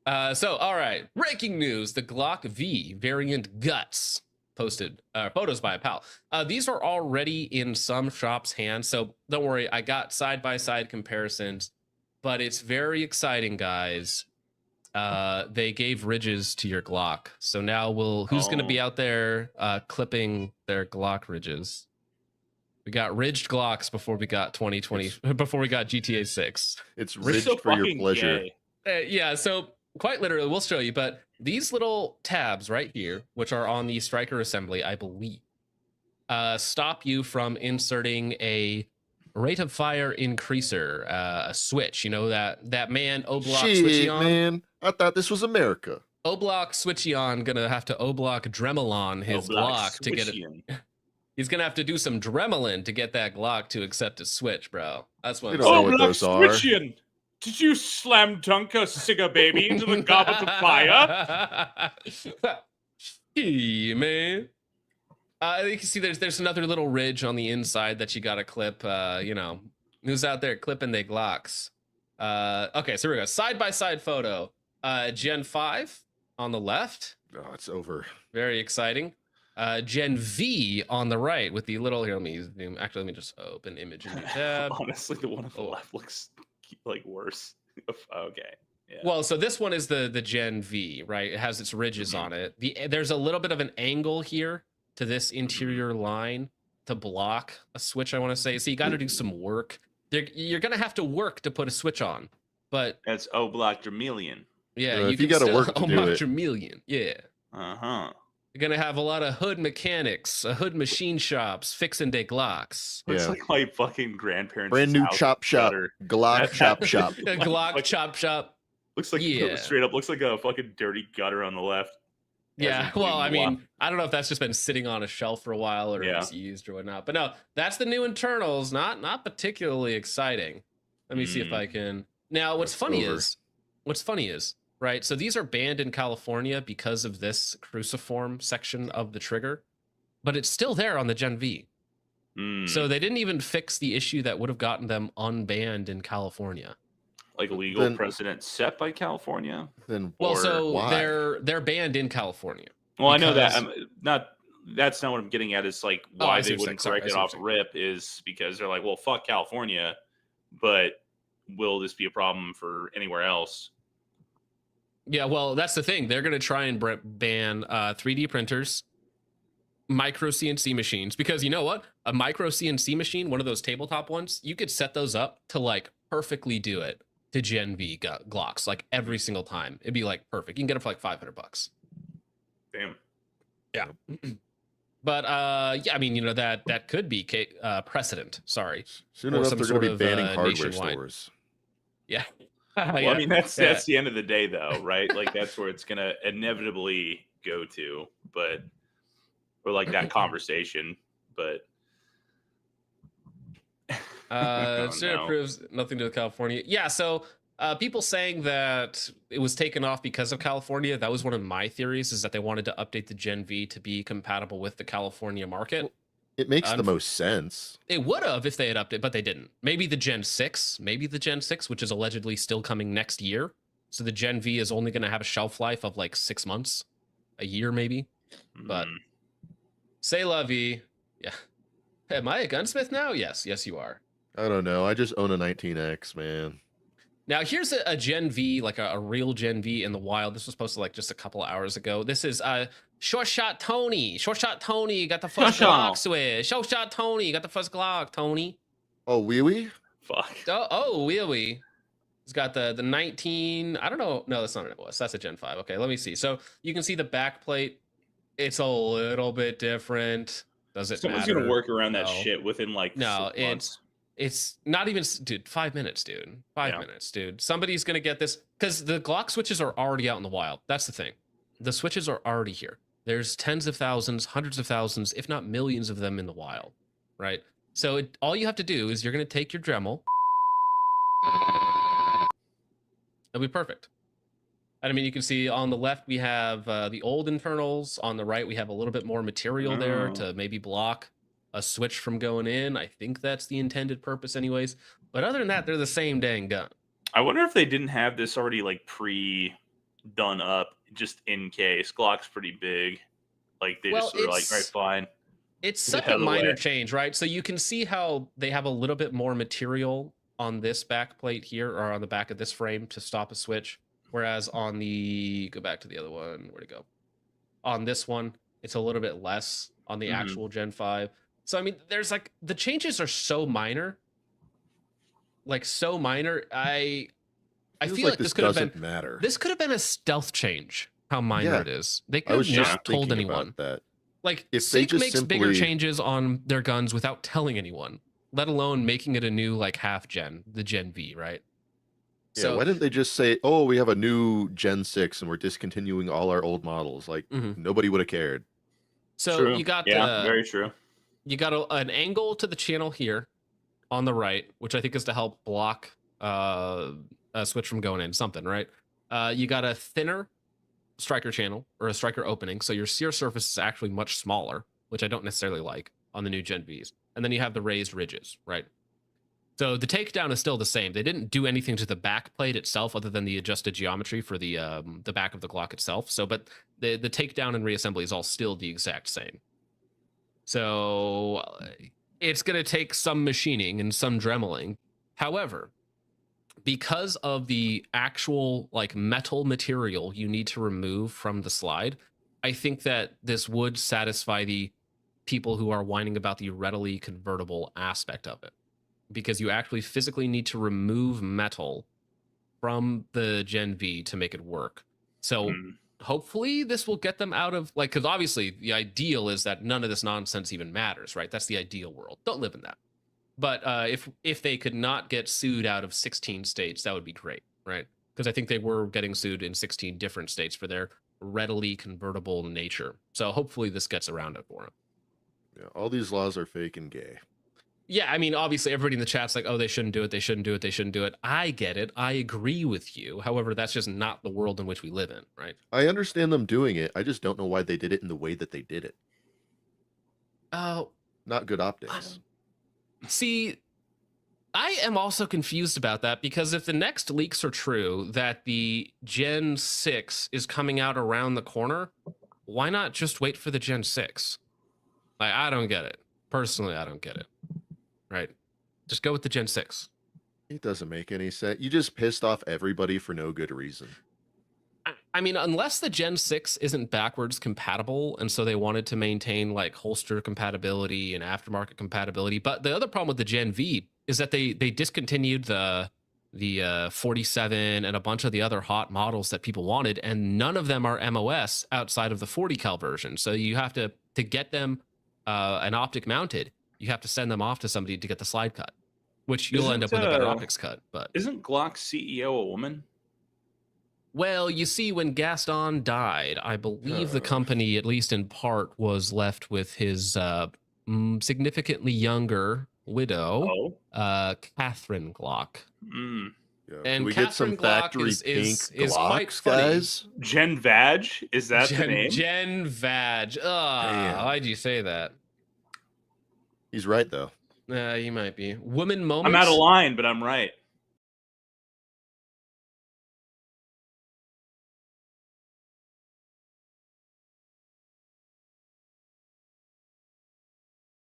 So, all right. Breaking news: the Glock V variant guts posted photos by a pal. These are already in some shops' hands, so don't worry. I got side by side comparisons, but it's very exciting, guys. They gave ridges to your Glock, so now who's going to be out there clipping their Glock ridges? We got ridged Glocks before we got 2020, before we got GTA 6. It's ridged for your pleasure. Yeah, so quite literally, we'll show you, but these little tabs right here, which are on the striker assembly, I believe, stop you from inserting a rate of fire increaser, a switch. You know, that man O-block switchy on. Man, I thought this was America. O-block switchy on, gonna have to O-block Dremel on his Glock to get it. He's gonna have to do some Dremelin to get that Glock to accept a switch, bro. That's what we don't know what those are. Did you slam dunk a Sigga baby into the goblet of fire? Hey, man. You can see there's another little ridge on the inside that you gotta clip. You know, who's out there clipping their Glocks? Okay, so here we go. Side by side photo. Gen 5 on the left. Oh, it's over. Very exciting. Gen V on the right with the little, here, let me zoom. Actually, let me just open image in the tab. Honestly, the one on the left looks like worse. Okay. Yeah. Well, so this one is the Gen V, right? It has its ridges on it. There's a little bit of an angle here to this interior line to block a switch, I want to say. So you got to do some work. You're going to have to work to put a switch on, but that's O-block Dremelian. Yeah, you got to work to do it. Dremelian. Yeah. You're gonna have a lot of hood mechanics, hood machine shops fixing their Glocks. Looks like my fucking grandparents' brand new chop shop, Glock chop shop, Glock chop shop. Looks like straight up looks like a fucking dirty gutter on the left. Yeah, well, I mean, I don't know if that's just been sitting on a shelf for a while or it's used or whatnot. But no, that's the new internals. Not particularly exciting. Let me see if I can. Now, what's funny is, right? So these are banned in California because of this cruciform section of the trigger, but it's still there on the Gen V. So they didn't even fix the issue that would have gotten them unbanned in California. Like legal precedent set by California? Well, so they're banned in California. Well, I know that. That's not what I'm getting at. Is like why they wouldn't correct it off rip is because they're like, well, fuck California, but will this be a problem for anywhere else? Yeah, well, that's the thing. They're going to try and ban 3D printers, micro CNC machines, because you know what? A micro CNC machine, one of those tabletop ones, you could set those up to like perfectly do it to Gen V Glocks, like every single time. It'd be like perfect. You can get it for like $500. Damn. Yeah. But yeah, I mean, you know, that could be precedent. Sorry. Soon enough, they're going to be banning hardware stores. Yeah. Well, I mean, that's the end of the day, though, right? Like that's where it's gonna inevitably go to, or like that conversation. But it proves nothing to do with California. Yeah, so people saying that it was taken off because of California. That was one of my theories, is that they wanted to update the Gen V to be compatible with the California market. Well, it makes the most sense. It would have if they had updated, but they didn't. Maybe the Gen 6, which is allegedly still coming next year. So the Gen V is only going to have a shelf life of like 6 months, a year maybe. But c'est la vie. Yeah. Am I a gunsmith now? Yes, you are. I don't know. I just own a 19X, man. Now, here's a Gen V, like a real Gen V in the wild. This was posted like just a couple of hours ago. This is Short Shot Tony. Short Shot Tony got the first Glock switch. Short Shot Tony got the first Glock, Tony. Oh, wee-wee? Fuck. Oh, wee-wee. It's got the 19. I don't know. No, that's not what it was. That's a Gen 5. Okay, let me see. So you can see the back plate. It's a little bit different. Does it Someone's matter? going to work around that shit within like 6 months. It's not even, dude, 5 minutes, dude. 5 minutes, dude. Somebody's going to get this, because the Glock switches are already out in the wild. That's the thing. The switches are already here. There's tens of thousands, hundreds of thousands, if not millions of them in the wild, right? So all you have to do is you're going to take your Dremel. It'll be perfect. And I mean, you can see on the left, we have the old internals. On the right, we have a little bit more material there to maybe block a switch from going in. I think that's the intended purpose anyways. But other than that, they're the same dang gun. I wonder if they didn't have this already like done up just in case. Glock's pretty big. Like they just were like, all right, fine. It's such a minor change, right? So you can see how they have a little bit more material on this back plate here, or on the back of this frame to stop a switch. Whereas on the, go back to the other one, where'd it go? On this one, it's a little bit less on the actual Gen 5. So, I mean, there's like, the changes are so minor. Like, so minor. I feel like this could have been, matter. This could have been a stealth change, how minor it is. They could have just told anyone. That. Like, if SIG makes bigger changes on their guns without telling anyone, let alone making it a new, like, half gen, the Gen V, right? Yeah, so, why didn't they just say, oh, we have a new Gen 6 and we're discontinuing all our old models? Like, nobody would have cared. So you got very true. You got an angle to the channel here on the right, which I think is to help block a switch from going in, something, right? You got a thinner striker channel, or a striker opening, so your sear surface is actually much smaller, which I don't necessarily like on the new Gen Vs. And then you have the raised ridges, right? So the takedown is still the same. They didn't do anything to the back plate itself other than the adjusted geometry for the back of the Glock itself. So, but the takedown and reassembly is all still the exact same. So it's going to take some machining and some dremeling. However, because of the actual like metal material you need to remove from the slide, I think that this would satisfy the people who are whining about the readily convertible aspect of it. Because you actually physically need to remove metal from the Gen V to make it work. So hopefully this will get them out of, like, because obviously the ideal is that none of this nonsense even matters, right? That's the ideal world. Don't live in that. But if they could not get sued out of 16 states, that would be great, right? Because I think they were getting sued in 16 different states for their readily convertible nature. So hopefully this gets around it for them. Yeah, all these laws are fake and gay. Yeah, I mean, obviously, everybody in the chat's like, oh, they shouldn't do it, they shouldn't do it, they shouldn't do it. I get it. I agree with you. However, that's just not the world in which we live in, right? I understand them doing it. I just don't know why they did it in the way that they did it. Oh. Not good optics. See, I am also confused about that, because if the next leaks are true, that the Gen 6 is coming out around the corner, why not just wait for the Gen 6? Like, I don't get it. Personally, I don't get it. Right? Just go with the Gen 6. It doesn't make any sense. You just pissed off everybody for no good reason. I mean, unless the Gen 6 isn't backwards compatible, and so they wanted to maintain like holster compatibility and aftermarket compatibility. But the other problem with the Gen V is that they discontinued the 47 and a bunch of the other hot models that people wanted, and none of them are MOS outside of the 40 cal version. So you have to get them an optic mounted, you have to send them off to somebody to get the slide cut, which you'll end up with a better optics cut. But isn't Glock's CEO a woman? Well, you see, when Gaston died, I believe the company, at least in part, was left with his significantly younger widow, Catherine Glock. Yeah. And we Catherine get some Glock factory is pink quite Glocks, funny. guys? Gen Vag? Is that the name? Gen Vag. Why'd you say that? He's right, though. You might be. Woman moment. I'm out of line, but I'm right.